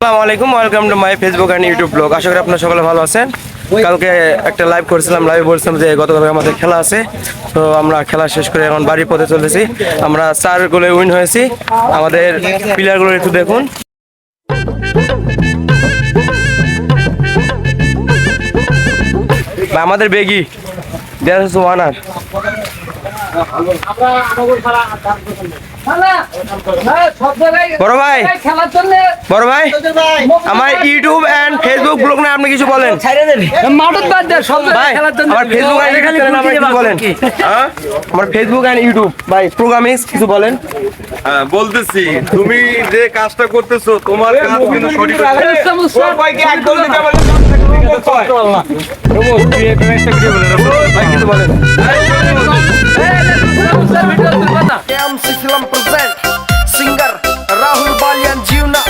আসসালামু আলাইকুম, welcome to my Facebook and YouTube vlog. আশা করি আপনারা সকলে ভালো আছেন। কালকে একটা লাইভ করেছিলাম, লাইভে বলছিলাম যে গতকালকে আমাদের খেলা আছে, তো আমরা খেলা শেষ করে এখন বাড়ির পথে চলেছি। আমরা 4 গোলে উইন হয়েছি। আমাদের প্লেয়ারগুলো একটু দেখুন। আমাদের বেগি দেয়ার ইজ ওয়ানার। বড় ভাই আমার ইউটিউব এন্ড ফেসবুক ব্লগ নিয়ে আপনি কিছু বলেন। আমার ফেসবুক এন্ড ইউটিউব ভাই প্রোগ্রামিংস কিছু বলেন। বলতেছি, তুমি যে কাজটা করতেছো তোমার কাজ কিন্তু সঠিক। সিঙ্গার রাহুল বালিয়ান জিউনা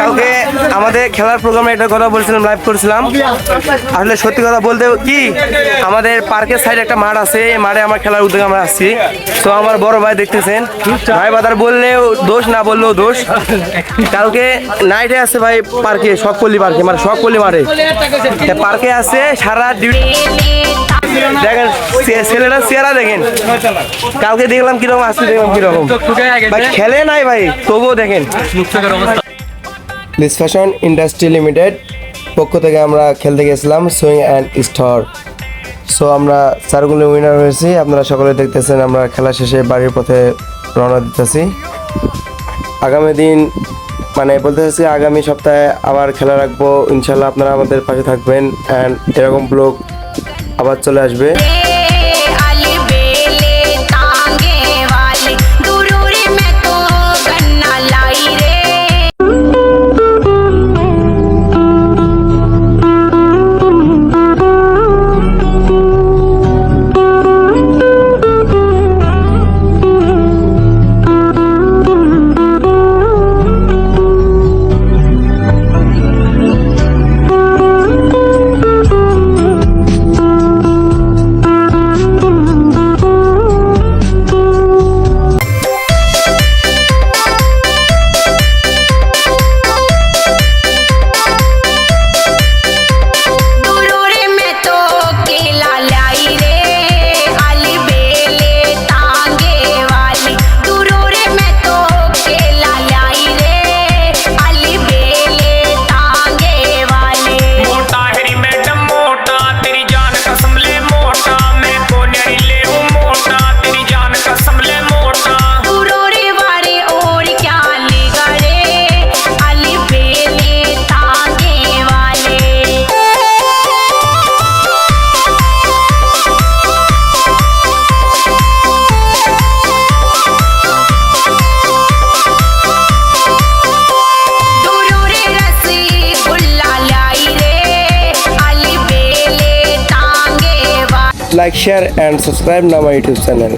কালকে আমাদের খেলার প্রোগ্রামে একটা কথা বলছিলাম, লাইভ করেছিলাম। আসলে সত্যি কথা বলতে কি, আমাদের পার্কের সাইডে একটা মাঠ আছে, এই মাঠে আমার খেলার উদ্যোগে আমরা আসছি। তো আমার বড় ভাই দেখতেছেন, ভাই বাজার বললেও দোষ, না বললেও দোষ। কালকে নাইটে আছে ভাই পার্কে, শখপল্লী পার্কে, মানে শখপল্লী মাঠে পার্কে আছে সারা ডিউটি। দেখেন ছেলেরা চেহারা দেখেন, কালকে দেখলাম কিরকম, আজকে দেখলাম কিরকম। ভাই খেলে নাই ভাই, তবুও দেখেন। লিস ফ্যাশন ইন্ডাস্ট্রি লিমিটেড পক্ষ থেকে আমরা খেলতে গেছিলাম সুইং অ্যান্ড স্টর। সো আমরা 4 গোলে উইনার হয়েছি। আপনারা সকলে দেখতেছেন আমরা খেলা শেষে বাড়ির পথে রওনা দিতেছি। আগামী দিন মানে বলতে চাচ্ছি, আগামী সপ্তাহে আবার খেলা রাখবো ইনশাল্লাহ। আপনারা আমাদের পাশে থাকবেন অ্যান্ড এরকম ব্লগ আবার চলে আসবে। Like, share and subscribe now my YouTube channel.